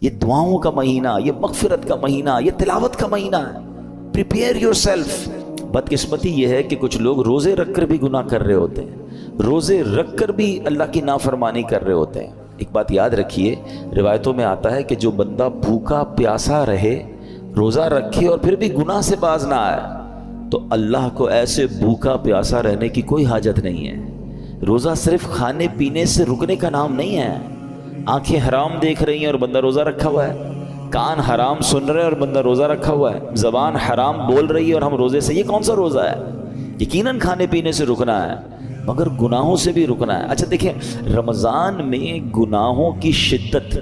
یہ دعاؤں کا مہینہ، یہ مغفرت کا مہینہ، یہ تلاوت کا مہینہ ہے. Prepare your self. بدقسمتی یہ ہے کہ کچھ لوگ روزے رکھ کر بھی گناہ کر رہے ہوتے ہیں، روزے رکھ کر بھی اللہ کی نافرمانی کر رہے ہوتے ہیں. ایک بات یاد رکھیے، روایتوں میں آتا ہے کہ جو بندہ بھوکا پیاسا رہے، روزہ رکھے اور پھر بھی گناہ سے باز نہ آئے، تو اللہ کو ایسے بھوکا پیاسا رہنے کی کوئی حاجت نہیں ہے. روزہ صرف کھانے پینے سے رکنے کا نام نہیں ہے. آنکھیں حرام دیکھ رہی ہیں اور بندہ روزہ رکھا ہوا ہے، کان حرام سن رہے ہیں اور بندہ روزہ رکھا ہوا ہے، زبان حرام بول رہی ہے اور ہم روزے سے، یہ کون سا روزہ ہے؟ یقیناً کھانے پینے سے رکنا ہے مگر گناہوں سے بھی رکنا ہے. اچھا دیکھیں، رمضان میں گناہوں کی شدت،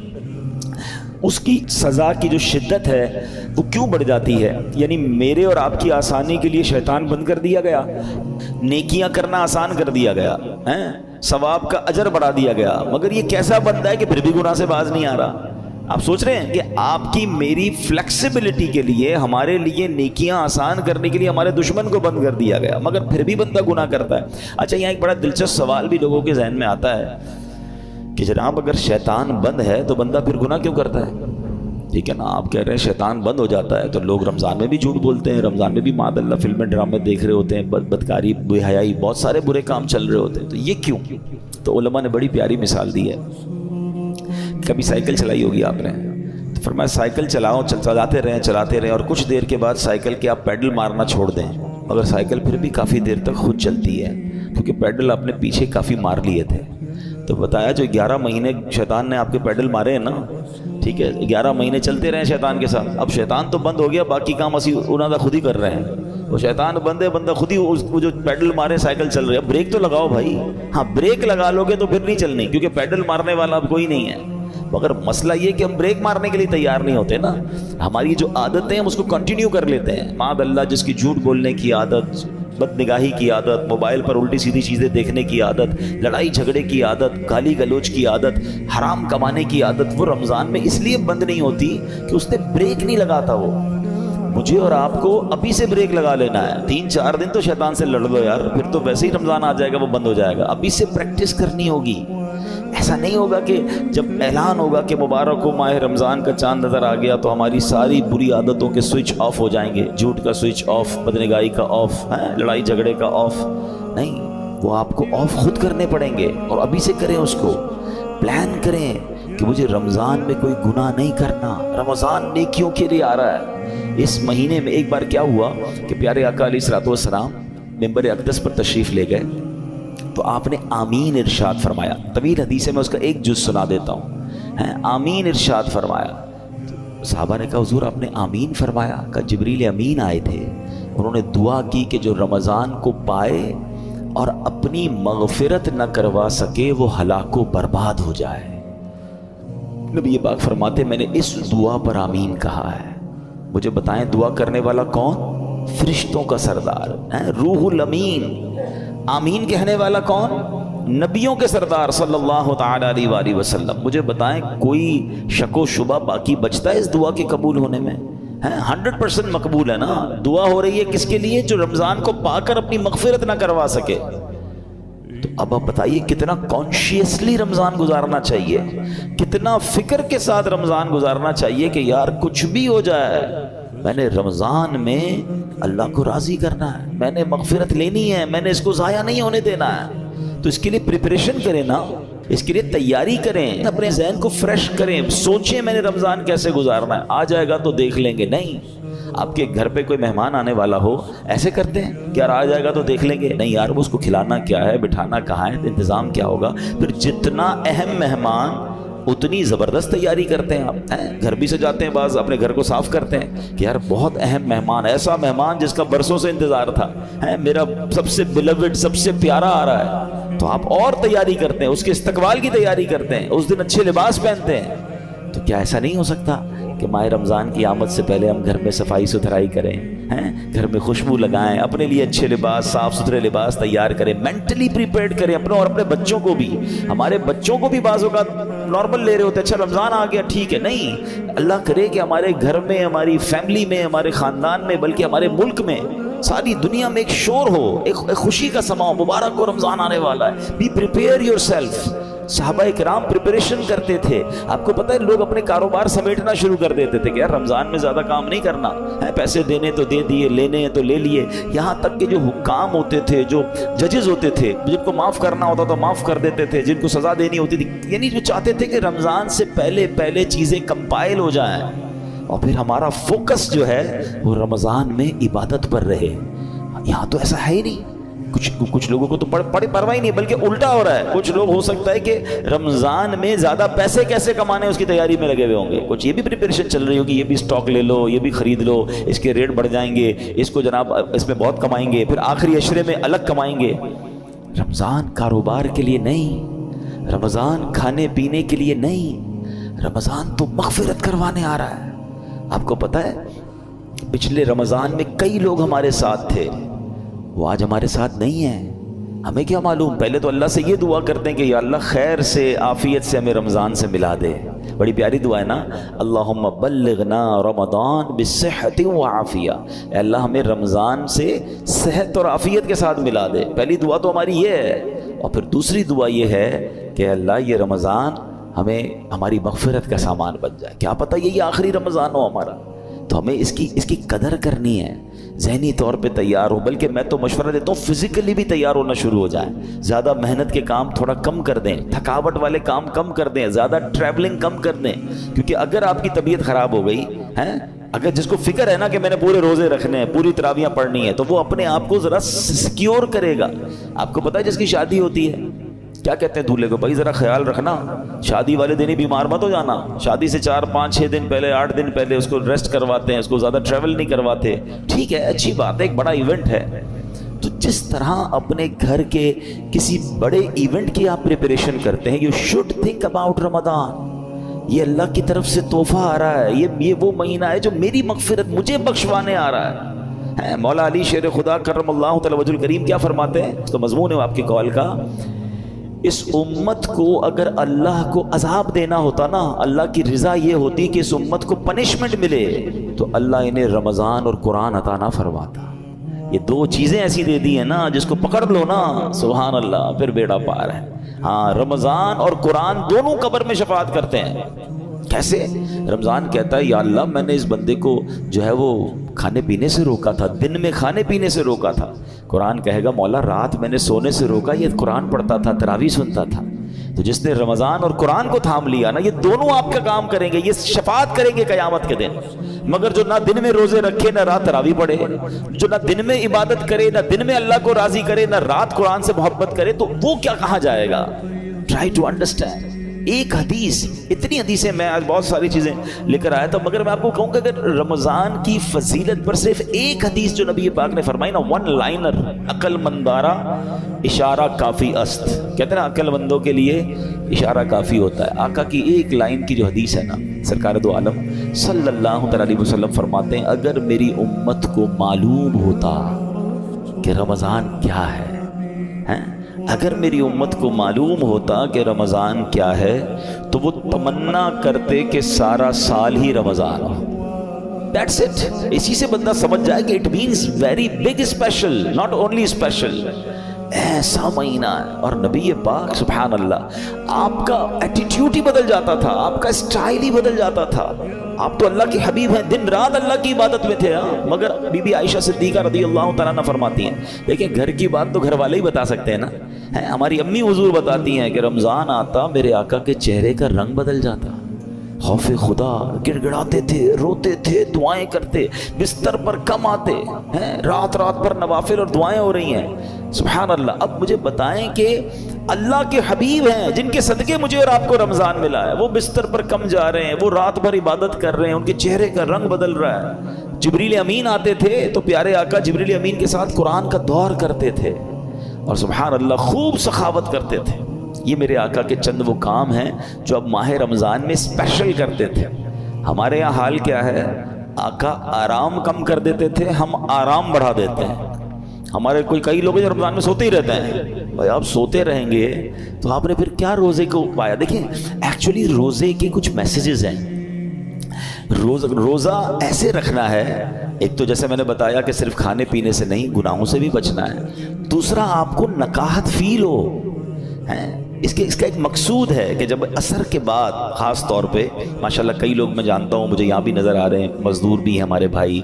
اس کی سزا کی جو شدت ہے وہ کیوں بڑھ جاتی ہے؟ یعنی میرے اور آپ کی آسانی کے لیے شیطان بند کر دیا گیا، نیکیاں کرنا آسان کر دیا گیا، ثواب کا اجر بڑھا دیا گیا، مگر یہ کیسا بندہ ہے کہ پھر بھی گناہ سے باز نہیں آ رہا؟ آپ سوچ رہے ہیں کہ آپ کی میری فلیکسیبلٹی کے لیے، ہمارے لیے نیکیاں آسان کرنے کے لیے ہمارے دشمن کو بند کر دیا گیا، مگر پھر بھی بندہ گناہ کرتا ہے. اچھا یہاں ایک بڑا دلچسپ سوال بھی لوگوں کے ذہن میں آتا ہے کہ جناب اگر شیطان بند ہے تو بندہ پھر گناہ کیوں کرتا ہے؟ ٹھیک ہے نا، آپ کہہ رہے ہیں شیطان بند ہو جاتا ہے تو لوگ رمضان میں بھی جھوٹ بولتے ہیں، رمضان میں بھی معاذ اللہ فلمیں ڈرامے دیکھ رہے ہوتے ہیں، بدکاری، بے حیائی، بہت سارے برے کام چل رہے ہوتے ہیں، تو یہ کیوں؟ تو علماء نے بڑی پیاری مثال دی ہے. کبھی سائیکل چلائی ہوگی آپ نے، تو فرمایا سائیکل چلاؤ، چلاتے رہیں اور کچھ دیر کے بعد سائیکل کے آپ پیڈل مارنا چھوڑ دیں، مگر سائیکل پھر بھی کافی دیر تک خود چلتی ہے کیونکہ پیڈل آپ نے پیچھے کافی مار لیے تھے. تو بتایا جو 11 مہینے شیطان نے آپ کے پیڈل مارے ہیں نا، ٹھیک ہے، 11 مہینے چلتے رہے شیطان کے ساتھ. اب شیطان تو بند ہو گیا، باقی کام اسی انہوں نے خود ہی کر رہے ہیں. وہ شیطان بند ہے، بندہ خود ہی وہ جو پیڈل مارے سائیکل چل رہی ہے. بریک تو لگاؤ بھائی، ہاں بریک لگا لو گے تو پھر نہیں چلنی کیونکہ پیڈل مارنے والا اب کوئی نہیں ہے. مگر مسئلہ یہ کہ ہم بریک مارنے کے لیے تیار نہیں ہوتے نا. ہماری جو عادتیں ہیں ہم اس کو کنٹینیو کر لیتے ہیں. معاذ اللہ جس کی جھوٹ بولنے کی عادت، بد نگاہی کی عادت، موبائل پر الٹی سیدھی چیزیں دیکھنے کی عادت، لڑائی جھگڑے کی عادت، گالی گلوچ کی عادت، حرام کمانے کی عادت، وہ رمضان میں اس لیے بند نہیں ہوتی کہ اس نے بریک نہیں لگاتا. وہ مجھے اور آپ کو ابھی سے بریک لگا لینا ہے. 3-4 دن تو شیطان سے لڑ لو یار، پھر تو ویسے ہی رمضان آ جائے گا، وہ بند ہو جائے گا. ابھی سے پریکٹس کرنی ہوگی. ایسا نہیں ہوگا کہ جب اعلان ہوگا کہ مبارک ہو ماہ رمضان کا چاند نظر آ گیا تو ہماری ساری بری عادتوں کے سوئچ آف ہو جائیں گے. جھوٹ کا سوئچ آف، بدنگاہی کا آف، لڑائی جھگڑے کا آف. نہیں، وہ آپ کو آف خود کرنے پڑیں گے اور ابھی سے کریں. اس کو پلان کریں کہ مجھے رمضان میں کوئی گناہ نہیں کرنا. رمضان نیکیوں کے لیے آ رہا ہے. اس مہینے میں ایک بار کیا ہوا کہ پیارے آقا علیہ الصلوۃ والسلام منبر اقدس پر تشریف لے گئے تو آپ نے آمین ارشاد فرمایا. طویل حدیث ہے، میں اس کا ایک جز سنا دیتا ہوں. آمین ارشاد فرمایا. صحابہ نے کہا حضور آپ نے آمین فرمایا؟ کہا جبریل امین آئے تھے، انہوں نے دعا کی کہ جو رمضان کو پائے اور اپنی مغفرت نہ کروا سکے وہ ہلاک و برباد ہو جائے. نبی پاک فرماتے میں نے اس دعا پر آمین کہا ہے. مجھے بتائیں دعا کرنے والا کون؟ فرشتوں کا سردار روح الامین. آمین کہنے والا کون؟ نبیوں کے سردار صلی اللہ تعالی علیہ وآلہ وسلم. مجھے بتائیں کوئی شک و شبہ باقی بچتا ہے اس دعا کے قبول ہونے میں؟ 100% مقبول ہے نا. دعا ہو رہی ہے کس کے لیے؟ جو رمضان کو پا کر اپنی مغفرت نہ کروا سکے. تو اب آپ بتائیے کتنا کانشیسلی رمضان گزارنا چاہیے، کتنا فکر کے ساتھ رمضان گزارنا چاہیے کہ یار کچھ بھی ہو جائے میں نے رمضان میں اللہ کو راضی کرنا ہے، میں نے مغفرت لینی ہے، میں نے اس کو ضائع نہیں ہونے دینا ہے. تو اس کے لیے پریپریشن کریں نا، اس کے لیے تیاری کریں، اپنے ذہن کو فریش کریں، سوچیں میں نے رمضان کیسے گزارنا ہے. آ جائے گا تو دیکھ لیں گے. نہیں، آپ کے گھر پہ کوئی مہمان آنے والا ہو ایسے کرتے ہیں کہ یار آ جائے گا تو دیکھ لیں گے. نہیں یار، وہ اس کو کھلانا کیا ہے، بٹھانا کہاں ہے، انتظام کیا ہوگا. پھر جتنا اہم مہمان اتنی زبردست تیاری کرتے ہیں. آپ گھر بھی سجاتے ہیں، بعض اپنے گھر کو صاف کرتے ہیں کہ یار بہت اہم مہمان، ایسا مہمان جس کا برسوں سے انتظار تھا، میرا سب سے بیلوڈ، سب سے پیارا آ رہا ہے. تو آپ اور تیاری کرتے ہیں، اس کے استقبال کی تیاری کرتے ہیں، اس دن اچھے لباس پہنتے ہیں. تو کیا ایسا نہیں ہو سکتا کہ ماہ رمضان کی آمد سے پہلے ہم گھر میں صفائی ستھرائی کریں، گھر میں خوشبو لگائیں، اپنے لیے اچھے لباس، صاف ستھرے لباس تیار کریں، مینٹلی پریپیئرڈ کریں اپنے اور اپنے بچوں کو بھی. ہمارے بچوں کو بھی بعض اوقات نارمل لے رہے ہوتے ہیں، اچھا رمضان آ گیا ٹھیک ہے. نہیں، اللہ کرے کہ ہمارے گھر میں، ہماری فیملی میں، ہمارے خاندان میں، بلکہ ہمارے ملک میں، ساری دنیا میں ایک شور ہو، ایک خوشی کا سما ہو. مبارک ہو رمضان آنے والا ہے. Be prepare yourself. صحابہ کرام پریپریشن کرتے تھے. آپ کو پتہ ہے لوگ اپنے کاروبار سمیٹنا شروع کر دیتے تھے کہ یار رمضان میں زیادہ کام نہیں کرنا ہے, پیسے دینے تو دے دیے, لینے تو لے لیے. یہاں تک کہ جو حکام ہوتے تھے, جو ججز ہوتے تھے, جن کو معاف کرنا ہوتا تو معاف کر دیتے تھے, جن کو سزا دینی ہوتی تھی, یعنی جو چاہتے تھے کہ رمضان سے پہلے چیزیں کمپائل ہو جائیں اور پھر ہمارا فوکس جو ہے وہ رمضان میں عبادت پر رہے. یہاں تو ایسا ہے ہی نہیں. کچھ لوگوں کو تو پرواہ ہی نہیں, بلکہ الٹا ہو رہا ہے. کچھ لوگ ہو سکتا ہے کہ رمضان میں زیادہ پیسے کیسے کمانے اس کی تیاری میں لگے ہوئے ہوں گے. کچھ یہ بھی پریپریشن چل رہی ہوگی, یہ بھی سٹاک لے لو, یہ بھی خرید لو, اس کے ریٹ بڑھ جائیں گے, اس کو جناب اس میں بہت کمائیں گے, پھر آخری عشرے میں الگ کمائیں گے. رمضان کاروبار کے لیے نہیں, رمضان کھانے پینے کے لیے نہیں, رمضان تو مغفرت کروانے آ رہا ہے. آپ کو پتہ ہے پچھلے رمضان میں کئی لوگ ہمارے ساتھ تھے, وہ آج ہمارے ساتھ نہیں ہیں. ہمیں کیا معلوم, پہلے تو اللہ سے یہ دعا کرتے ہیں کہ یا اللہ خیر سے عافیت سے ہمیں رمضان سے ملا دے. بڑی پیاری دعا ہے نا, اللہم بلغنا رمضان بصحت و عافیہ. اے اللہ ہمیں رمضان سے صحت اور عافیت کے ساتھ ملا دے. پہلی دعا تو ہماری یہ ہے. اور پھر دوسری دعا یہ ہے کہ اللہ یہ رمضان ہمیں ہماری مغفرت کا سامان بن جائے. کیا پتہ یہی آخری رمضان ہو ہمارا, تو ہمیں اس کی قدر کرنی ہے, ذہنی طور پہ تیار ہو. بلکہ میں تو مشورہ دیتا ہوں فزیکلی بھی تیار ہونا شروع ہو جائیں. زیادہ محنت کے کام تھوڑا کم کر دیں, تھکاوٹ والے کام کم کر دیں, زیادہ ٹریولنگ کم کر دیں. کیونکہ اگر آپ کی طبیعت خراب ہو گئی ہے, اگر جس کو فکر ہے نا کہ میں نے پورے روزے رکھنے ہیں, پوری تراویحاں پڑھنی ہے, تو وہ اپنے آپ کو ذرا سیکیور کرے گا. آپ کو پتہ ہے جس کی شادی ہوتی ہے کیا کہتے ہیں دولہے کو, بھائی ذرا خیال رکھنا, شادی والے دن ہی بیمار مت ہو جانا. شادی سے 4 5 6 دن پہلے 8 دن پہلے اس کو ریسٹ کرواتے ہیں, اس کو زیادہ ٹریول نہیں کرواتے. ٹھیک ہے, اچھی بات ہے, ایک بڑا ایونٹ ہے. تو جس طرح اپنے گھر کے کسی بڑے ایونٹ کی آپ پریپریشن کرتے ہیں, یو شوڈ تھنک اباؤٹ رمضان. یہ اللہ کی طرف سے تحفہ آ رہا ہے, یہ وہ مہینہ ہے جو میری مغفرت مجھے بخشوانے آ رہا ہے. مولا علی شیر خدا کرم اللہ تعالی وجہ الکریم کیا فرماتے ہیں, اس کا مضمون ہے آپ کی کال کا, اس امت کو اگر اللہ کو عذاب دینا ہوتا نا, اللہ کی رضا یہ ہوتی کہ اس امت کو پنشمنٹ ملے, تو اللہ انہیں رمضان اور قرآن عطا نہ فرماتا. یہ 2 چیزیں ایسی دے دی ہیں نا, جس کو پکڑ لو نا سبحان اللہ پھر بیڑا پار ہے. ہاں, رمضان اور قرآن دونوں قبر میں شفاعت کرتے ہیں. کیسے؟ رمضان کہتا ہے یا اللہ میں نے اس بندے کو جو ہے وہ کھانے پینے سے روکا تھا, دن میں کھانے پینے سے روکا تھا. قرآن کہے گا مولا رات میں نے سونے سے روکا, یہ قرآن پڑھتا تھا, تراویح سنتا تھا. تو جس نے رمضان اور قرآن کو تھام لیا نا, یہ دونوں آپ کا کام کریں گے, یہ شفاعت کریں گے قیامت کے دن. مگر جو نہ دن میں روزے رکھے نہ رات تراویح پڑھے, جو نہ دن میں عبادت کرے نہ دن میں اللہ کو راضی کرے نہ رات قرآن سے محبت کرے, تو وہ کیا کہاں جائے گا؟ Try to understand. ایک حدیث, اتنی حدیثیں میں آج بہت ساری چیزیں لے کر آیا تھا, مگر میں آپ کو کہوں کہ اگر رمضان کی فضیلت پر صرف ایک حدیث جو نبی پاک نے فرمائی نا, 1 لائنر, عقل مندارا اشارہ کافی است. کہتے ہیں نا عقل مندوں کے لیے اشارہ کافی ہوتا ہے. آقا کی ایک لائن کی جو حدیث ہے نا, سرکار دو عالم صلی اللہ علیہ وسلم فرماتے ہیں اگر میری امت کو معلوم ہوتا کہ رمضان کیا ہے, اگر میری امت کو معلوم ہوتا کہ رمضان کیا ہے, تو وہ تمنا کرتے کہ سارا سال ہی رمضان ہو. That's it. اسی سے بندہ سمجھ جائے کہ it means very big special, not only special. ایسا مہینہ ہے. اور نبی پاک سبحان اللہ آپ کا ایٹیٹیوڈ ہی بدل جاتا تھا, آپ کا اسٹائل ہی بدل جاتا تھا. آپ تو اللہ کے حبیب ہیں, دن رات اللہ کی عبادت میں تھے. مگر بی بی عائشہ صدیقہ رضی اللہ تعالیٰ عنہ فرماتی ہیں, دیکھیں گھر کی بات تو گھر والے ہی بتا سکتے ہیں نا. ہماری امی حضور بتاتی ہیں کہ رمضان آتا میرے آقا کے چہرے کا رنگ بدل جاتا, خوف خدا, گڑ گڑاتے تھے, روتے تھے, دعائیں کرتے, بستر پر کم آتے ہیں, رات رات پر نوافل اور دعائیں ہو رہی ہیں. سبحان اللہ. اب مجھے بتائیں کہ اللہ کے حبیب ہیں جن کے صدقے مجھے اور آپ کو رمضان ملا ہے, وہ بستر پر کم جا رہے ہیں, وہ رات بھر عبادت کر رہے ہیں, ان کے چہرے کا رنگ بدل رہا ہے. جبریل امین آتے تھے تو پیارے آقا جبریل امین کے ساتھ قرآن کا دور کرتے تھے, اور سبحان اللہ خوب سخاوت کرتے تھے. یہ میرے آقا کے چند وہ کام ہیں جو اب ماہ رمضان میں اسپیشل کرتے تھے. ہمارے یہاں حال کیا ہے, آقا آرام کم کر دیتے تھے, ہم آرام بڑھا دیتے ہیں. ہمارے کئی لوگ رمضان میں سوتے ہی رہتے ہیں. بھائی آپ سوتے رہیں گے تو آپ نے پھر کیا روزے کو پایا؟ دیکھیں ایکچولی روزے کے کچھ میسیجز ہیں. روزہ ایسے رکھنا ہے, ایک تو جیسے میں نے بتایا کہ صرف کھانے پینے سے نہیں, گناہوں سے بھی بچنا ہے. دوسرا آپ کو نکاحت فیل ہو, اس کا ایک مقصود ہے کہ جب عصر کے بعد خاص طور پہ ماشاءاللہ کئی لوگ میں جانتا ہوں، مجھے یہاں بھی نظر آ رہے ہیں، مزدور بھی ہیں ہمارے بھائی،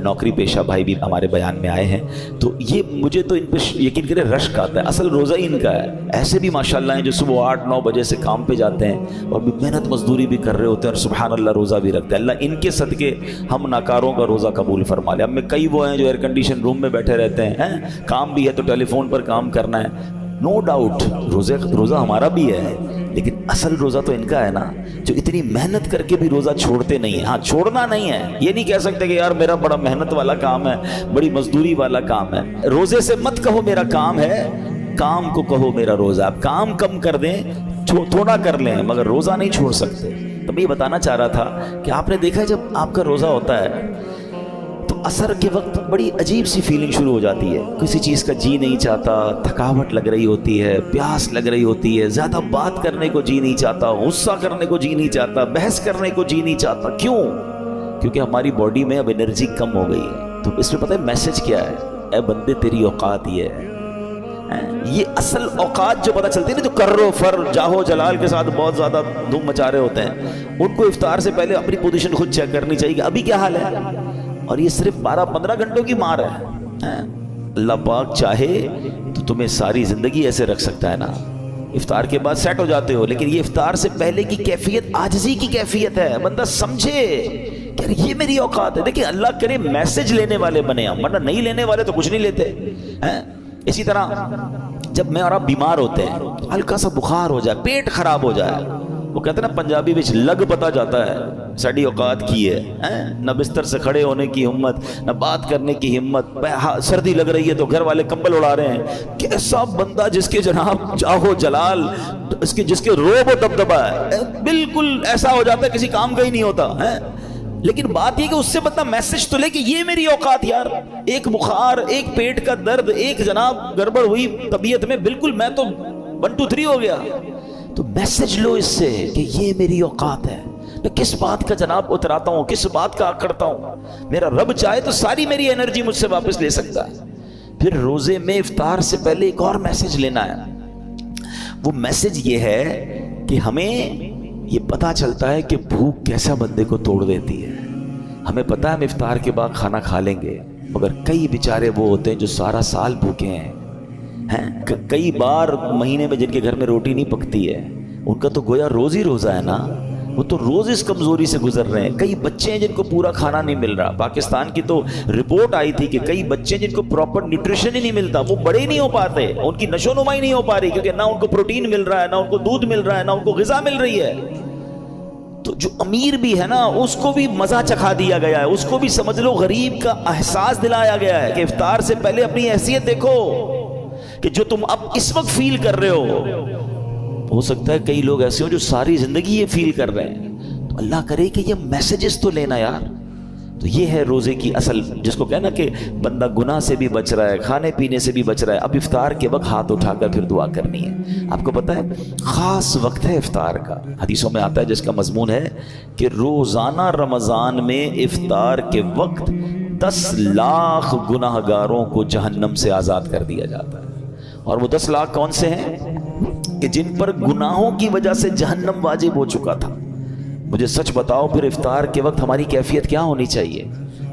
نوکری پیشہ بھائی بھی ہمارے بیان میں آئے ہیں، تو یہ مجھے تو ان پہ یقین کرے رشک آتا ہے، اصل روزہ ہی ان کا ہے۔ ایسے بھی ماشاءاللہ ہیں جو صبح 8-9 بجے سے کام پہ جاتے ہیں اور بھی محنت مزدوری بھی کر رہے ہوتے ہیں اور سبحان اللہ روزہ بھی رکھتے ہیں۔ اللہ ان کے صدقے ہم ناکاروں کا روزہ قبول فرما لے۔ ہم میں کئی وہ ہیں جو ایئر کنڈیشن روم میں بیٹھے رہتے ہیں، کام بھی ہے تو ٹیلی فون پر کام کرنا ہے، نو ڈاؤٹ روزہ ہمارا بھی ہے، لیکن اصل روزہ تو ان کا ہے نا، جو اتنی محنت کر کے بھی روزہ چھوڑتے نہیں ہیں۔ ہاں چھوڑنا نہیں ہے، یہ نہیں کہہ سکتے کہ یار میرا بڑا محنت والا کام ہے، بڑی مزدوری والا کام ہے۔ روزے سے مت کہو میرا کام ہے، کام کو کہو میرا روزہ۔ آپ کام کم کر دیں، تھوڑا کر لیں، مگر روزہ نہیں چھوڑ سکتے۔ تو میں یہ بتانا چاہ رہا تھا کہ آپ نے دیکھا جب آپ کا روزہ ہوتا ہے تو عصر کے وقت بڑی عجیب سی فیلنگ شروع ہو جاتی ہے، کسی چیز کا جی نہیں چاہتا، تھکاوٹ لگ رہی ہوتی ہے، پیاس لگ رہی ہوتی ہے، زیادہ بات کرنے کو جی نہیں چاہتا، غصہ کرنے کو جی نہیں چاہتا، بحث کرنے کو جی نہیں چاہتا۔ کیوں؟ کیونکہ ہماری باڈی میں اب انرجی کم ہو گئی ہے۔ تو اس میں پتہ ہے میسج کیا ہے؟ اے بندے تیری اوقات یہ ہے۔ یہ اصل اوقات جو پتہ چلتی ہے نا، جو کرو فر جاہو جلال کے ساتھ بہت زیادہ دھوم مچا رہے ہوتے ہیں، ان کو افطار سے پہلے اپنی پوزیشن خود چیک کرنی چاہیے کہ ابھی کیا حال ہے۔ اور یہ صرف 12-15 گھنٹوں کی مار ہے۔ اللہ پاک چاہے تو تمہیں ساری زندگی ایسے رکھ سکتا ہے نا، افطار کے بعد سیٹ ہو جاتے ہو، لیکن یہ افطار سے پہلے کی کیفیت عاجزی کی کیفیت ہے۔ بندہ سمجھے کہ یہ میری اوقات ہے۔ دیکھیں اللہ کرے میسج لینے والے بنے ہم، ورنہ نہیں لینے والے تو کچھ نہیں لیتے۔ اسی طرح جب میں اور آپ بیمار ہوتے ہیں، ہلکا سا بخار ہو جائے، پیٹ خراب ہو جائے، وہ کہتے ہیں نا پنجابی وچ لگ پتا جاتا ہے ساڑی اوقات کی ہے، نہ بستر سے کھڑے ہونے کی ہمت، نہ بات کرنے کی ہمت، سردی لگ رہی ہے تو گھر والے کمبل اڑا رہے ہیں۔ کیسا بندہ جس کے جناب جاہو جلال، جس کے روب و دبدبا ہے، بالکل ایسا ہو جاتا ہے کسی کام کا ہی نہیں ہوتا ہے۔ لیکن بات یہ کہ اس سے بندہ میسج تو لے کہ یہ میری اوقات یار، ایک بخار، ایک پیٹ کا درد، ایک جناب گڑبڑ ہوئی طبیعت میں، بالکل میں تو 1 2 3 ہو گیا، تو میسج لو اس سے کہ یہ میری اوقات ہے۔ میں کس بات کا جناب اتراتا ہوں، کس بات کا کرتا ہوں، میرا رب چاہے تو ساری میری انرجی مجھ سے واپس لے سکتا ہے۔ پھر روزے میں افطار سے پہلے ایک اور میسج لینا ہے۔ وہ میسج یہ ہے کہ ہمیں یہ پتا چلتا ہے کہ بھوک کیسا بندے کو توڑ دیتی ہے۔ ہمیں پتہ ہے ہم افطار کے بعد کھانا کھا لیں گے، مگر کئی بیچارے وہ ہوتے ہیں جو سارا سال بھوکے ہیں، کئی بار مہینے میں جن کے گھر میں روٹی نہیں پکتی ہے، ان کا تو گویا روز ہی روزہ ہے نا، وہ تو روز اس کمزوری سے گزر رہے ہیں۔ کئی بچے ہیں جن کو پورا کھانا نہیں مل رہا۔ پاکستان کی تو رپورٹ آئی تھی کہ کئی بچے جن کو پراپر نیوٹریشن ہی نہیں ملتا، وہ بڑے نہیں ہو پاتے، ان کی نشو نما ہی نہیں ہو پا رہی، کیونکہ نہ ان کو پروٹین مل رہا ہے، نہ ان کو دودھ مل رہا ہے، نہ ان کو غذا مل رہی ہے۔ تو جو امیر بھی ہے نا، اس کو بھی مزہ چکھا دیا گیا ہے، اس کو بھی سمجھ لو غریب کا احساس دلایا گیا ہے کہ افطار سے پہلے اپنی حیثیت دیکھو، کہ جو تم اب اس وقت فیل کر رہے ہو سکتا ہے کئی لوگ ایسے ہوں جو ساری زندگی یہ فیل کر رہے ہیں۔ تو اللہ کرے کہ یہ میسیجز تو لینا یار۔ تو یہ ہے روزے کی اصل، جس کو کہنا کہ بندہ گناہ سے بھی بچ رہا ہے، کھانے پینے سے بھی بچ رہا ہے۔ اب افطار کے وقت ہاتھ اٹھا کر پھر دعا کرنی ہے۔ آپ کو پتہ ہے خاص وقت ہے افطار کا، حدیثوں میں آتا ہے جس کا مضمون ہے کہ روزانہ رمضان میں افطار کے وقت 10 لاکھ گناہ گاروں کو جہنم سے آزاد کر دیا جاتا ہے۔ اور وہ 10 لاکھ کون سے ہیں؟ کہ جن پر گناہوں کی وجہ سے جہنم واجب ہو چکا تھا۔ مجھے سچ بتاؤ پھر افطار کے وقت ہماری کیفیت کیا ہونی چاہیے؟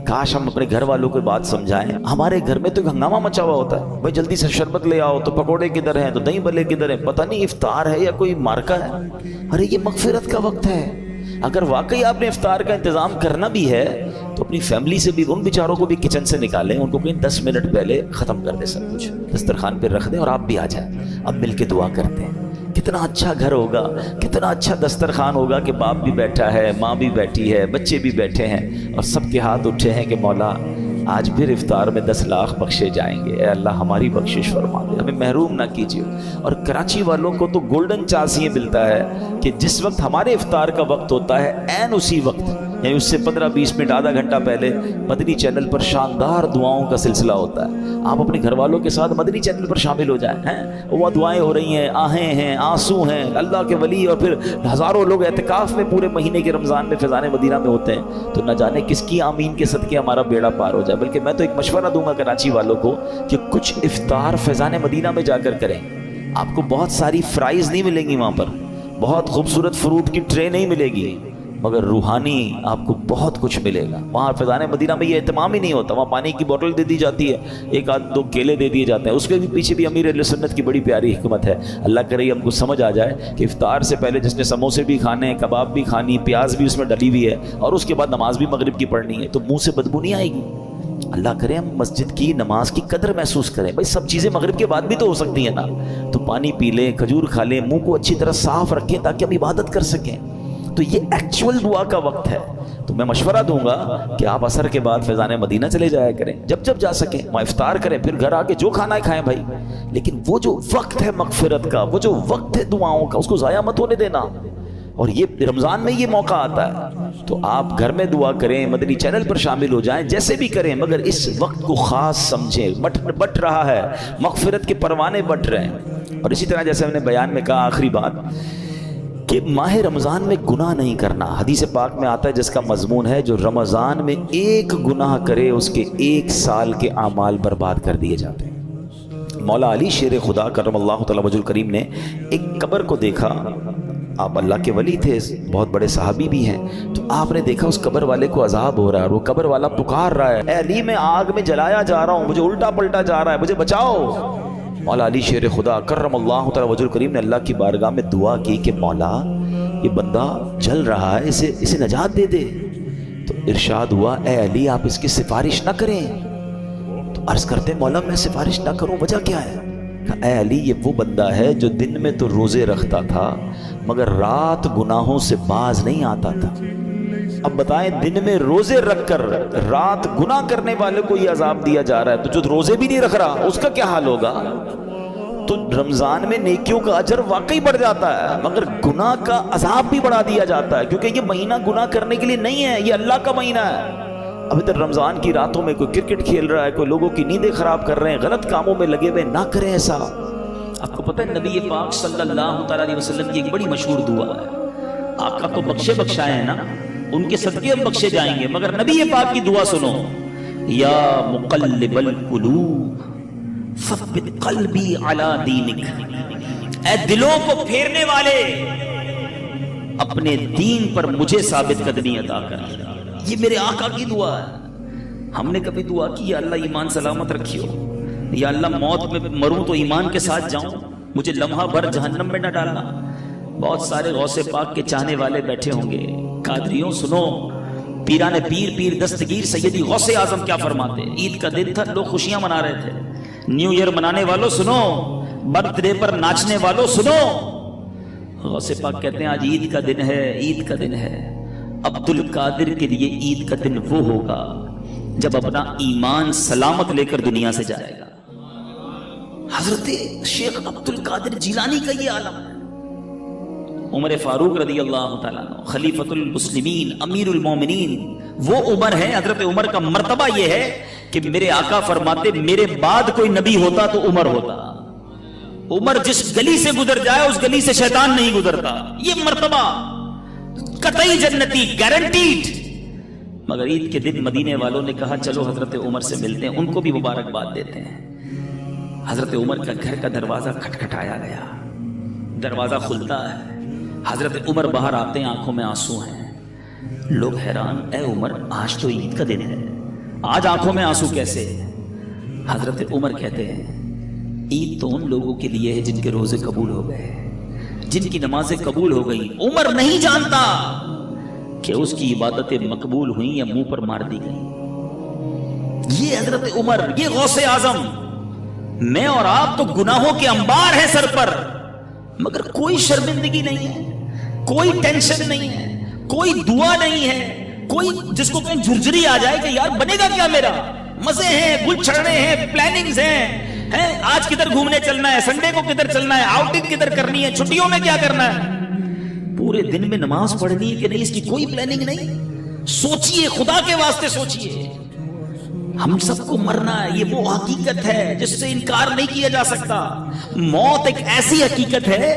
کاش ہم اپنے گھر والوں کو بات سمجھائیں۔ ہمارے گھر میں تو ایک ہنگامہ مچا ہوا ہوتا ہے، بھائی جلدی سے شربت لے آؤ، تو پکوڑے کدھر ہیں، تو دہی بلے کدھر ہیں، پتہ نہیں افطار ہے یا کوئی مارکا ہے۔ ارے یہ مغفرت کا وقت ہے۔ اگر واقعی آپ نے افطار کا انتظام کرنا بھی ہے تو اپنی فیملی سے بھی، ان بیچاروں کو بھی کچن سے نکالیں، ان کو کہیں 10 منٹ پہلے ختم کر دیں، سب کچھ دسترخوان پہ رکھ دیں اور آپ بھی آ جائیں، اب مل کے دعا کرتے ہیں۔ کتنا اچھا گھر ہوگا، کتنا اچھا دسترخوان ہوگا کہ باپ بھی بیٹھا ہے، ماں بھی بیٹھی ہے، بچے بھی بیٹھے ہیں اور سب کے ہاتھ اٹھے ہیں کہ مولا آج پھر افطار میں 10 لاکھ بخشے جائیں گے، اے اللہ ہماری بخشش فرما دے، ہمیں محروم نہ کیجیے۔ اور کراچی والوں کو تو گولڈن چانس یہ ملتا ہے کہ جس وقت ہمارے افطار کا وقت ہوتا ہے، عین اسی وقت، یعنی اس سے 15-20 منٹ آدھا گھنٹہ پہلے مدنی چینل پر شاندار دعاؤں کا سلسلہ ہوتا ہے۔ آپ اپنے گھر والوں کے ساتھ مدنی چینل پر شامل ہو جائیں، وہ دعائیں ہو رہی ہیں، آہیں ہیں، آنسو ہیں، اللہ کے ولی اور پھر ہزاروں لوگ اعتکاف میں پورے مہینے کے رمضان میں فیضان مدینہ میں ہوتے ہیں، تو نہ جانے کس کی آمین کے صدقے ہمارا بیڑا پار ہو جائے۔ بلکہ میں تو ایک مشورہ دوں گا کراچی والوں کو کہ کچھ افطار فیضان مدینہ میں جا کر کریں۔ آپ کو بہت ساری فرائز نہیں ملیں گی وہاں پر، بہت خوبصورت فروٹ کی ٹرے نہیں ملے گی، مگر روحانی آپ کو بہت کچھ ملے گا۔ وہاں فیضان مدینہ میں یہ اہتمام ہی نہیں ہوتا، وہاں پانی کی بوتل دے دی جاتی ہے، ایک آدھ دو کیلے دے دیے جاتے ہیں، اس کے بھی پیچھے بھی امیر اہل سنت کی بڑی پیاری حکمت ہے۔ اللہ کرے ہم کو سمجھ آ جائے کہ افطار سے پہلے جس نے سموسے بھی کھانے ہیں، کباب بھی کھانی، پیاز بھی اس میں ڈلی ہوئی ہے، اور اس کے بعد نماز بھی مغرب کی پڑھنی ہے، تو منہ سے بدبو نہیں آئے گی۔ اللہ کرے ہم مسجد کی نماز کی قدر محسوس کریں۔ بھائی سب چیزیں مغرب کے بعد بھی تو ہو سکتی ہیں نا، تو پانی پی لیں، کھجور کھا لیں، منہ کو اچھی طرح صاف رکھیں تاکہ ہم عبادت کر سکیں۔ تو یہ ایکچول دعا کا وقت ہے۔ تو میں مشورہ دوں گا کہ آپ عصر کے بعد فیضان مدینہ چلے جایا کریں، جب جب جا سکیں وہاں افطار کریں، پھر گھر آ کے جو کھانا ہے کھائیں بھائی، لیکن وہ جو وقت ہے مغفرت کا، وہ جو وقت ہے دعاؤں کا، اس کو ضائع مت ہونے دینا۔ اور یہ رمضان میں یہ موقع آتا ہے، تو آپ گھر میں دعا کریں، مدنی چینل پر شامل ہو جائیں، جیسے بھی کریں، مگر اس وقت کو خاص سمجھیں۔ بٹ رہا ہے، مغفرت کے پروانے بٹ رہے ہیں۔ اور اسی طرح جیسے ہم نے بیان میں کہا آخری بات کہ ماہ رمضان میں گناہ نہیں کرنا۔ حدیث پاک میں آتا ہے جس کا مضمون ہے جو رمضان میں ایک گناہ کرے اس کے 1 سال کے اعمال برباد کر دیے جاتے ہیں۔ مولا علی شیر خدا کرم اللہ تعالی وجہ الکریم نے ایک قبر کو دیکھا، آپ اللہ کے ولی تھے، بہت بڑے صحابی بھی ہیں، تو آپ نے دیکھا اس قبر والے کو عذاب ہو رہا ہے، اور وہ قبر والا پکار رہا ہے، اے علی میں آگ میں جلایا جا رہا ہوں، مجھے الٹا پلٹا جا رہا ہے، مجھے بچاؤ۔ مولا علی شیر خدا کرم اللہ تعالی وجہ الکریم نے اللہ کی بارگاہ میں دعا کی کہ مولا یہ بندہ جل رہا ہے، اسے نجات دے دے۔ تو ارشاد ہوا اے علی آپ اس کی سفارش نہ کریں۔ تو عرض کرتے مولا میں سفارش نہ کروں، وجہ کیا ہے؟ کہا اے علی یہ وہ بندہ ہے جو دن میں تو روزے رکھتا تھا مگر رات گناہوں سے باز نہیں آتا تھا۔ اب بتائیں دن میں روزے رکھ کر رات گناہ کرنے والے کو یہ عذاب دیا جا رہا ہے، تو جو روزے بھی نہیں رکھ رہا اس کا کیا حال ہوگا؟ تو رمضان میں نیکیوں کا اجر واقعی بڑھ جاتا ہے، مگر گناہ کا عذاب بھی بڑھا دیا جاتا ہے، کیونکہ یہ مہینہ گناہ کرنے کے لیے نہیں ہے، یہ اللہ کا مہینہ ہے۔ ابھی تک رمضان کی راتوں میں کوئی کرکٹ کھیل رہا ہے، کوئی لوگوں کی نیندیں خراب کر رہے ہیں، غلط کاموں میں لگے ہوئے، نہ کریں ایسا۔ آپ کو پتہ ہے نبی پاک صلی اللہ تعالیٰ علیہ وسلم کی ایک بڑی مشہور دعا ہے، آپ کا تو بخشائے ہیں نا، ان کے صدقے ہم بخشے جائیں گے، مگر نبی پاک کی دعا سنو، یا مقلب القلوب ثبت قلبی علی دینک، اے دلوں کو پھیرنے والے اپنے دین پر مجھے ثابت قدمی عطا کر۔ یہ میرے آقا کی دعا ہے۔ ہم نے کبھی دعا کی یا اللہ ایمان سلامت رکھیو، یا اللہ موت میں مروں تو ایمان کے ساتھ جاؤں، مجھے لمحہ بھر جہنم میں نہ ڈالنا۔ بہت سارے غوث پاک کے چاہنے والے بیٹھے ہوں گے، قادریوں سنو، پیران پیر دستگیر سیدی غوث اعظم کیا فرماتے؟ عید کا دن تھا، لوگ خوشیاں منا رہے تھے، نیو ایئر منانے والوں سنو، برتھ ڈے پر ناچنے والوں سنو، غوث پاک کہتے ہیں آج عید کا دن ہے، عید کا دن ہے۔ عبد القادر کے لیے عید کا دن وہ ہوگا جب اپنا ایمان سلامت لے کر دنیا سے جائے گا۔ حضرت شیخ عبد القادر جیلانی کا یہ عالم ہے۔ عمر فاروق رضی اللہ تعالیٰ عنہ خلیفۃ المسلمین امیر المومنین، وہ عمر ہے، حضرت عمر کا مرتبہ یہ ہے کہ میرے آقا فرماتے میرے بعد کوئی نبی ہوتا تو عمر ہوتا۔ عمر جس گلی سے گزر جائے اس گلی سے شیطان نہیں گزرتا، یہ مرتبہ قطعی جنتی گارنٹیڈ۔ مگر عید کے دن مدینے والوں نے کہا چلو حضرت عمر سے ملتے ہیں، ان کو بھی مبارکباد دیتے ہیں۔ حضرت عمر کا گھر کا دروازہ کھٹکھٹایا گیا، دروازہ کھلتا ہے، حضرت عمر باہر آتے ہیں، آنکھوں میں آنسو ہیں۔ لوگ حیران، اے عمر آج تو عید کا دن ہے، آج آنکھوں میں آنسو کیسے؟ حضرت عمر کہتے ہیں عید تو ان لوگوں کے لیے ہے جن کے روزے قبول ہو گئے، جن کی نمازیں قبول ہو گئی۔ عمر نہیں جانتا کہ اس کی عبادتیں مقبول ہوئیں یا منہ پر مار دی گئی۔ یہ حضرت عمر، یہ غوث اعظم۔ میں اور آپ تو گناہوں کے انبار ہیں سر پر، مگر کوئی شرمندگی نہیں ہے، کوئی ٹینشن نہیں ہے، کوئی دعا نہیں ہے، کوئی جس کو کہیں جھرجھری آ جائے کہ یار بنے گا کیا میرا، مزے ہیں، گل چھڑ رہے ہیں، پلاننگز ہیں، آج کدھر گھومنے چلنا ہے، سنڈے کو کدھر چلنا ہے، آؤٹنگ کدھر کرنی ہے، چھٹیوں میں کیا کرنا ہے، پورے دن میں نماز پڑھنی ہے کہ نہیں، اس کی کوئی پلاننگ نہیں۔ سوچئے، خدا کے واسطے سوچئے، ہم سب کو مرنا ہے، یہ وہ حقیقت ہے جس سے انکار نہیں کیا جا سکتا۔ موت ایک ایسی حقیقت ہے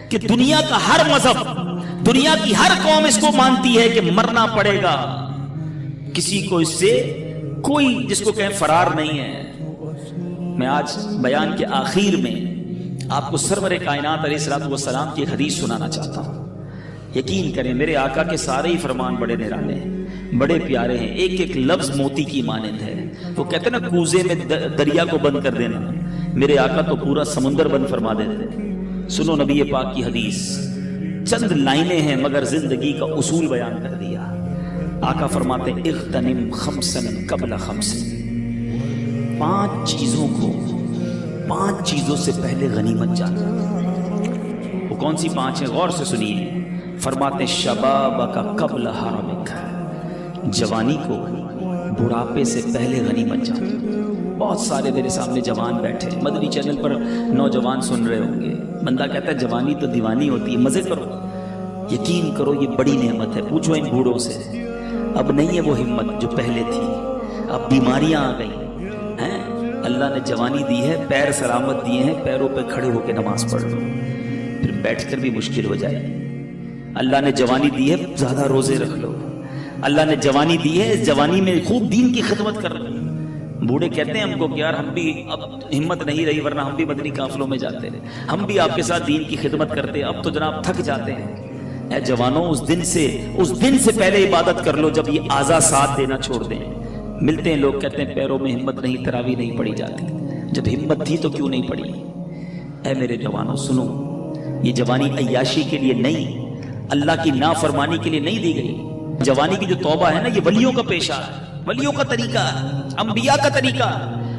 کہ دنیا کا ہر مذہب، دنیا کی ہر قوم اس کو مانتی ہے کہ مرنا پڑے گا، کسی کو اس سے کوئی جس کو کہیں فرار نہیں ہے۔ میں آج بیان کے آخر میں آپ کو سرور کائنات علیہ الصلوۃ والسلام کی حدیث سنانا چاہتا ہوں. یقین کریں میرے آقا کے سارے ہی فرمان بڑے نرالے ہیں، بڑے پیارے ہیں، ایک ایک لفظ موتی کی مانند ہے. وہ کہتے ہیں نا کوزے میں دریا کو بند کر دینا، میرے آقا تو پورا سمندر بند فرما دیتے. سنو نبی پاک کی حدیث، چند لائنیں ہیں مگر زندگی کا اصول بیان کر دیا. آقا فرماتے ہیں اغتنم خمسن قبل خمسن، 5 چیزوں کو 5 چیزوں سے پہلے غنیمت جانا. وہ کون سی 5 ہیں؟ غور سے سنیے. فرماتے ہیں شبابک قبل حرمک، جوانی کو بڑھاپے سے پہلے غنیمت جانا. بہت سارے میرے سامنے جوان بیٹھے، مدنی چینل پر نوجوان سن رہے ہوں گے. بندہ کہتا ہے جوانی تو دیوانی ہوتی ہے، مزے کرو. یقین کرو یہ بڑی نعمت ہے. پوچھو ان بوڑھوں سے، اب نہیں ہے وہ ہمت جو پہلے تھی. اب بیماریاں آ گئی ہیں. اللہ نے جوانی دی ہے، پیر سلامت دیے ہیں، پیروں پہ کھڑے ہو کے نماز پڑھ لو، پھر بیٹھ کر بھی مشکل ہو جائے. اللہ نے جوانی دی ہے، زیادہ روزے رکھ لو. اللہ نے جوانی دی ہے، اس جوانی میں خوب دین کی خدمت کر لو. بوڑھے کہتے ہیں ہم کو کہ یار ہم بھی اب ہمت نہیں رہی، ورنہ ہم بھی مدنی قافلوں میں جاتے رہے، ہم بھی آپ کے ساتھ دین کی خدمت کرتے، اب تو جناب تھک جاتے ہیں. اے جوانوں، اس دن سے پہلے عبادت کر لو جب یہ اعضاء ساتھ دینا چھوڑ دیں. ملتے ہیں لوگ کہتے ہیں پیروں میں ہمت نہیں، تراویح نہیں پڑھی جاتی. جب ہمت تھی تو کیوں نہیں پڑھی؟ اے میرے جوانوں سنو، یہ جوانی عیاشی کے لیے نہیں، اللہ کی نافرمانی کے لیے نہیں دی گئی. جوانی کی جو توبہ ہے نا، یہ ولیوں کا پیشہ ہے، ولیوں کا طریقہ، انبیاء کا طریقہ.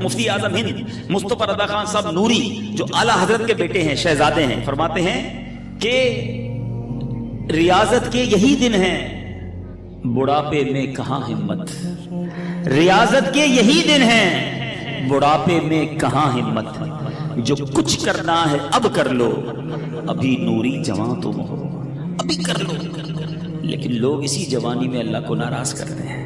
مفتی اعظم ہند مصطفی رضا خان صاحب نوری جو اعلیٰ حضرت کے بیٹے ہیں، شہزادے ہیں، فرماتے ہیں کہ ریاضت کے یہی دن ہیں، بڑھاپے میں کہاں ہمت. ریاضت کے یہی دن ہیں، بڑھاپے میں کہاں ہمت. جو کچھ کرنا ہے اب کر لو، ابھی نوری جوان تم ہو، ابھی کر لو. لیکن لوگ اسی جوانی میں اللہ کو ناراض کرتے ہیں.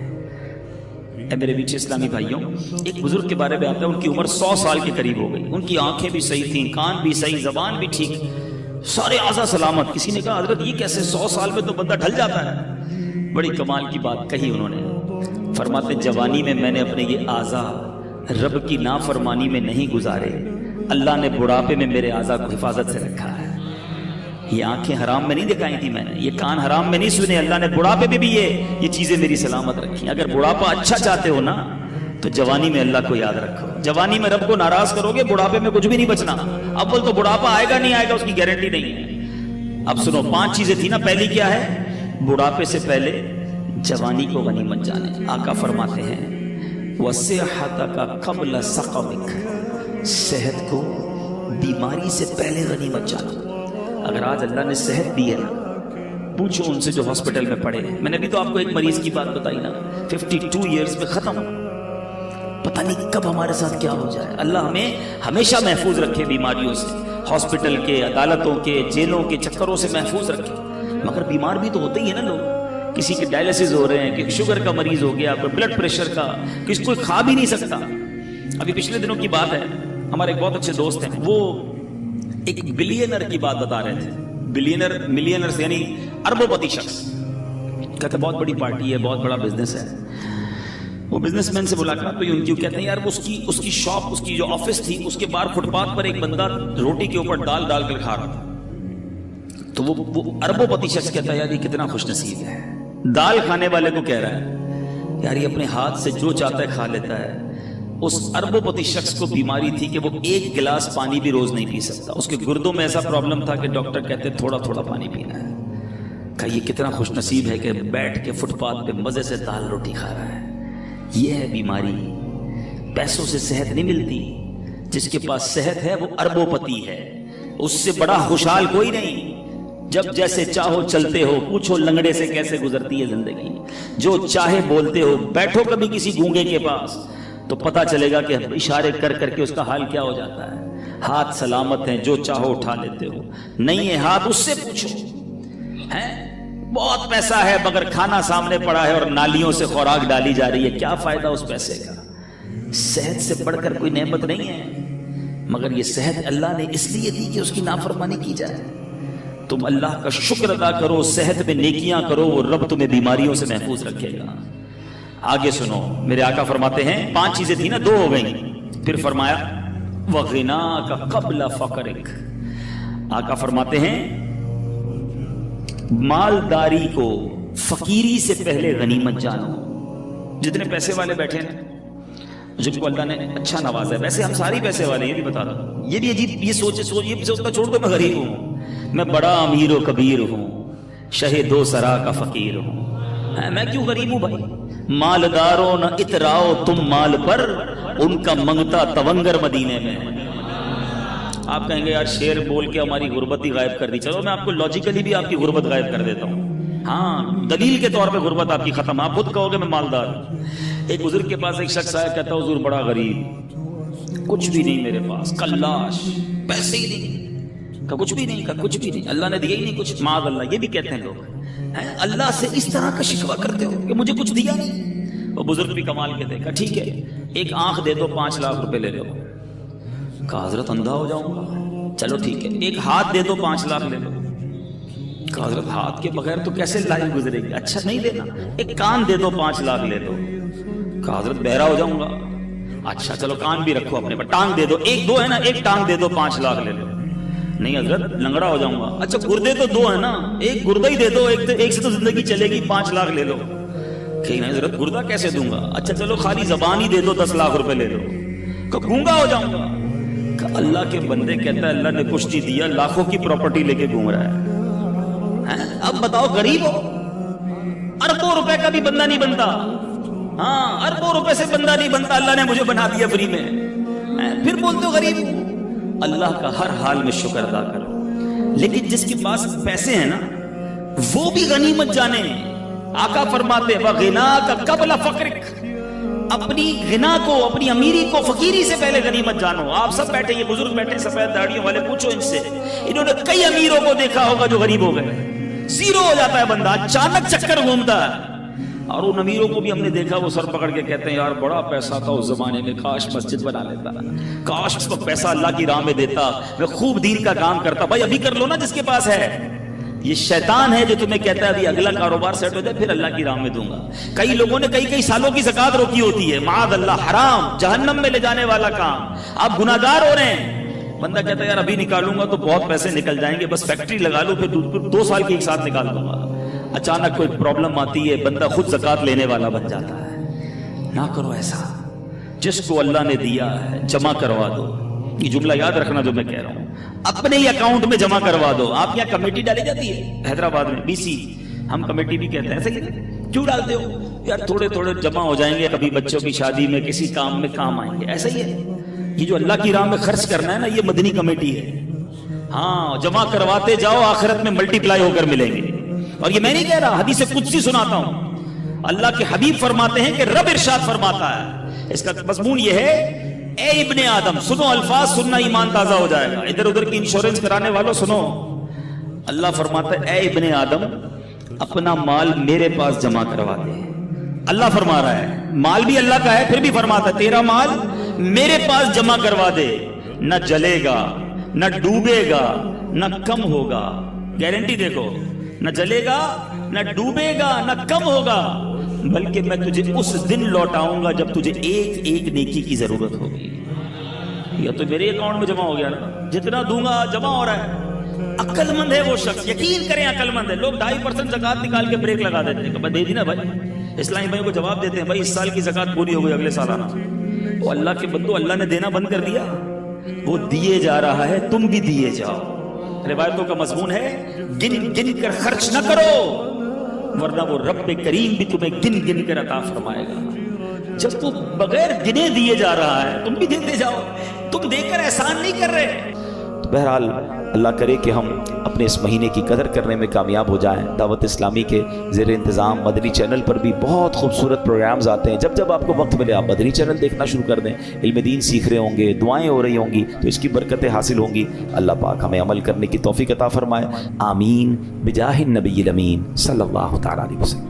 اے میرے میٹھے اسلامی بھائیوں، ایک بزرگ کے بارے میں آتا ہے، ان کی عمر 100 سال کے قریب ہو گئی. ان کی آنکھیں بھی صحیح تھیں، کان بھی صحیح، زبان بھی ٹھیک، سارے اعضاء سلامت. کسی نے کہا حضرت یہ کیسے 100 سال میں تو بندہ ڈھل جاتا ہے؟ بڑی کمال کی بات کہی انہوں نے. فرماتے جوانی میں میں نے اپنے یہ اعضاء رب کی نافرمانی میں نہیں گزارے، اللہ نے بڑھاپے میں میرے اعضاء کو حفاظت سے رکھا ہے. یہ آنکھیں حرام میں نہیں دکھائی تھی میں نے، یہ کان حرام میں نہیں سنے، اللہ نے بڑھاپے میں بھی یہ چیزیں میری سلامت رکھی. اگر بڑھاپا اچھا چاہتے ہو نا تو جوانی میں اللہ کو یاد رکھو. جوانی میں رب کو ناراض کرو گے، بڑھاپے میں کچھ بھی نہیں بچنا. اول تو بڑھاپا آئے گا نہیں آئے گا اس کی گارنٹی نہیں ہے. اب سنو، 5 چیزیں تھی نا. پہلی کیا ہے؟ بڑھاپے سے پہلے جوانی کو غنیمت جانے. آقا فرماتے ہیں وَصِحَّتَكَ قَبْلَ سَقَمِكَ، صحت کو بیماری سے پہلے غنیمت جانا. اگر آج اللہ نے صحت دی ہے نا، پوچھو ان سے جو ہاسپٹل میں پڑے ہیں. میں نے بھی تو آپ کو ایک مریض کی بات بتائی نا، 52 ایئرز میں ختم. پتہ نہیں کب ہمارے ساتھ کیا ہو جائے. اللہ ہمیں ہمیشہ محفوظ رکھے بیماریوں سے، ہاسپٹل کے، عدالتوں کے، جیلوں کے چکروں سے محفوظ رکھے. مگر بیمار بھی تو ہوتے ہی ہیں نا لوگ. کسی کے ڈائلسس ہو رہے ہیں، کہ شوگر کا مریض ہو گیا، کوئی بلڈ پریشر کا، کسی کوئی کھا بھی نہیں سکتا. ابھی پچھلے دنوں کی بات ہے، ہمارے ایک بہت اچھے دوست ہیں، وہ ایک بلینر کی بات بتا رہے تھے. ملینر سے یعنی اربوں پتی شخص، کہتے بہت بڑی پارٹی ہے، بہت بڑا بزنس ہے. وہ بزنس مین سے ملاقات ہوئی ان کی، کہتے ہیں یار اس کی شاپ، اس کی جو آفس تھی، اس کے باہر فٹ پاتھ پر ایک بندہ روٹی کے اوپر ڈال ڈال کر کھا رہا تھا. تو وہ اربوں پتی شخص کہتا ہے یار یہ کتنا خوش نصیب ہے. دال کھانے والے کو کہہ رہا ہے یار یہ اپنے ہاتھ سے جو چاہتا ہے کھا لیتا ہے. اس اربوں پتی شخص کو بیماری تھی کہ وہ 1 گلاس پانی بھی روز نہیں پی سکتا. اس کے گردوں میں ایسا پرابلم تھا کہ ڈاکٹر کہتے تھوڑا تھوڑا پانی پینا ہے. کہا یہ کتنا خوش نصیب ہے کہ بیٹھ کے فٹ پاتھ پہ مزے سے دال روٹی کھا رہا ہے. یہ ہے بیماری. پیسوں سے صحت نہیں ملتی. جس کے پاس صحت ہے وہ اربوں پتی ہے، اس سے بڑا خوشحال کوئی نہیں. جب جیسے چاہو چلتے ہو، پوچھو لنگڑے سے کیسے گزرتی ہے زندگی. جو چاہے بولتے ہو. بیٹھو کبھی کسی گونگے کے پاس تو پتا چلے گا کہ اشارے کر کر کے اس کا حال کیا ہو جاتا ہے. ہاتھ سلامت ہیں، جو چاہو اٹھا لیتے ہو. نہیں ہے ہاتھ، اس سے پوچھو. بہت پیسہ ہے مگر کھانا سامنے پڑا ہے اور نالیوں سے خوراک ڈالی جا رہی ہے، کیا فائدہ اس پیسے کا؟ صحت سے بڑھ کر کوئی نعمت نہیں ہے. مگر یہ صحت اللہ نے اس لیے دی کہ اس کی نافرمانی کی جائے. تم اللہ کا شکر ادا کرو، صحت میں نیکیاں کرو، وہ رب تمہیں بیماریوں سے محفوظ رکھے گا. آگے سنو، میرے آقا فرماتے ہیں 5 چیزیں تھی نا، 2 ہو گئیں. پھر فرمایا وَغِنَاكَ قَبْلَ فَقْرِكَ، آقا فرماتے ہیں مالداری کو فقیری سے پہلے غنیمت جانو. جتنے پیسے والے بیٹھے ہیں جن کو اللہ نے اچھا نوازا ہے، ویسے ہم ساری پیسے والے، یہ بھی بتا رہا ہوں، یہ بھی عجیب یہ سوچ یہ سوچتا چھوڑ دو میں غریب ہوں، میں بڑا امیر و کبیر ہوں، شہ دو سرا کا فقیر ہوں، میں کیوں غریب ہوں بھائی؟ مالداروں نہ اتراؤ تم مال پر، ان کا منگتا تونگر مدینے میں. آپ کہیں گے یار شعر بول کے ہماری غربت ہی غائب کر دی. چلو میں آپ کو لاجیکلی بھی آپ کی غربت غائب کر دیتا ہوں. ہاں دلیل کے طور پہ غربت آپ کی ختم. آپ خود کہو گے میں مالدار ہوں. ایک بزرگ کے پاس ایک شخص آیا، کہتا حضور بڑا غریب، کچھ بھی نہیں میرے پاس، کلاش، پیسے ہی نہیں. کہا کچھ بھی نہیں، کہا کچھ بھی نہیں، اللہ نے دیا ہی نہیں کچھ. معاذ اللہ، یہ بھی کہتے ہیں لوگ، اللہ سے اس طرح کا شکوہ کرتے ہو کہ مجھے کچھ دیا نہیں. وہ بزرگ بھی کمال کے دیکھا، ٹھیک ہے ایک آنکھ دے دو 5 لاکھ روپے لے لو. کہا حضرت اندھا ہو جاؤں گا. چلو ٹھیک ہے ایک ہاتھ دے دو 5 لاکھ لے لو. کہا حضرت ہاتھ کے بغیر تو کیسے لائف گزرے گی. اچھا نہیں دینا، ایک کان دے دو 5 لاکھ لے دو. کہا حضرت بہرا ہو جاؤں گا. اچھا چلو کان بھی رکھو اپنے پر. ٹانگ دے دو، ایک دو ہے نا، ایک ٹانگ دے دو 5 لاکھ لے لو. نہیں حضرت لنگڑا ہو جاؤں گا. اچھا گردے تو 2 ہے نا، ایک گردہ ہی دے دو، ایک سے تو زندگی چلے گی، 5 لاکھ لے لو. کہ نہیں حضرت گردہ کیسے دوں گا. اچھا چلو خالی زبان ہی دے دو 10 لاکھ روپے لے لو. کہ گونگا ہو جاؤں گا. کہ اللہ کے بندے کہتا ہے اللہ نے کچھ نہیں دیا، لاکھوں کی پراپرٹی لے کے گھوم رہا ہے. اب بتاؤ غریب ہو، اربوں روپے کا بھی بندہ نہیں بنتا. ہاں اربوں روپے سے بندہ نہیں بنتا، اللہ نے مجھے بنا دیا فری میں. پھر بولتے ہو غریب ہوں. اللہ کا ہر حال میں شکر ادا کرو. لیکن جس کے پاس پیسے ہیں نا وہ بھی غنیمت جانے. آقا فرماتے وَغِنَاكَ قَبْلَ فَقْرِكَ، اپنی غنا کو، اپنی امیری کو فقیری سے پہلے غنیمت جانو. آپ سب بیٹھے، یہ بزرگ بیٹھے سفید داڑھیوں والے، پوچھو ان سے، انہوں نے کئی امیروں کو دیکھا ہوگا جو غریب ہو گئے. زیرو ہو جاتا ہے بندہ، اچانک چکر گھومتا ہے. اور ان امیروں کو بھی ہم نے دیکھا وہ سر پکڑ کے کہتے ہیں یار بڑا پیسہ تھا اس زمانے میں، کاش مسجد بنا لیتا، کاش اس وقت پیسہ اللہ کی راہ میں دیتا، میں خوب دین کا کام کرتا. بھائی ابھی کر لو نا جس کے پاس ہے. یہ شیطان ہے جو تمہیں کہتا ہے ابھی اگلا کاروبار سیٹ ہو جائے پھر اللہ کی راہ میں دوں گا. کئی لوگوں نے کئی سالوں کی زکات روکی ہوتی ہے. معاذ اللہ، حرام، جہنم میں لے جانے والا کام. آپ گناہگار ہو رہے ہیں. بندہ کہتا ہے یار ابھی نکالوں گا تو بہت پیسے نکل جائیں گے، بس فیکٹری لگا لو پھر 2 سال کے ایک ساتھ نکال دوں گا. اچانک کوئی پرابلم آتی ہے، بندہ خود زکات لینے والا بن جاتا ہے. نہ کرو ایسا. جس کو اللہ نے دیا ہے جمع کروا دو. یہ جملہ یاد رکھنا جو میں کہہ رہا ہوں، اپنے ہی اکاؤنٹ میں جمع کروا دو. آپ یہاں کمیٹی ڈالی جاتی ہے حیدرآباد میں، BC، ہم کمیٹی بھی کہتے ہیں. ایسے کیوں ڈالتے ہو یار؟ تھوڑے تھوڑے جمع ہو جائیں گے، کبھی بچوں کی شادی میں کسی کام میں کام آئیں گے. ایسا ہی ہے یہ جو اللہ کی راہ میں خرچ کرنا ہے نا، یہ مدنی کمیٹی ہے. ہاں جمع کرواتے جاؤ، آخرت میں ملٹی پلائی ہو کر ملیں گے. اور یہ میں نہیں کہہ رہا، حدیث قدسی سناتا ہوں. اللہ کے حبیب فرماتے ہیں کہ رب ارشاد فرماتا ہے، اس کا مضمون یہ ہے، اے ابن آدم، سنو الفاظ، سننا ایمان تازہ ہو جائے گا. ادھر ادھر کی انشورنس کرانے والوں سنو. اللہ فرماتا ہے اے ابن آدم اپنا مال میرے پاس جمع کروا دے. اللہ فرما رہا ہے، مال بھی اللہ کا ہے، پھر بھی فرماتا ہے تیرا مال میرے پاس جمع کروا دے. نہ جلے گا، نہ ڈوبے گا، نہ کم ہوگا. گارنٹی دیکھو، نہ جلے گا، نہ ڈوبے گا، نہ کم ہوگا، بلکہ میں تجھے اس دن لوٹاؤں گا جب تجھے ایک ایک نیکی کی ضرورت ہوگی. یا تو میرے اکاؤنٹ میں جمع ہو گیا نا، جتنا دوں گا جمع ہو رہا ہے. عقل مند ہے وہ شخص، یقین کریں عقل مند ہے. لوگ 2.5% زکات نکال کے بریک لگا دیتے ہیں کہ دے دی نا بھائی. اسلامی بھائی کو جواب دیتے ہیں بھائی اس سال کی زکات پوری ہو گئی، اگلے سال آنا. وہ اللہ کے بندو، اللہ نے دینا بند کر دیا، وہ دیے جا رہا ہے، تم بھی دیے جاؤ. روایتوں کا مضمون ہے گن گن کر خرچ نہ کرو، ورنہ وہ رب کریم بھی تمہیں گن گن کر عطا فرمائے گا. جب تو بغیر گنے دیے جا رہا ہے تم بھی دیتے جاؤ. تم دے کر احسان نہیں کر رہے. تو بہرحال اللہ کرے کہ ہم اپنے اس مہینے کی قدر کرنے میں کامیاب ہو جائیں. دعوت اسلامی کے زیر انتظام مدنی چینل پر بھی بہت خوبصورت پروگرامز آتے ہیں. جب جب آپ کو وقت ملے آپ مدنی چینل دیکھنا شروع کر دیں. علم دین سیکھ رہے ہوں گے، دعائیں ہو رہی ہوں گی تو اس کی برکتیں حاصل ہوں گی. اللہ پاک ہمیں عمل کرنے کی توفیق عطا فرمائے. آمین بجاہ النبی الامین صلی اللہ تعالی علیہ وسلم.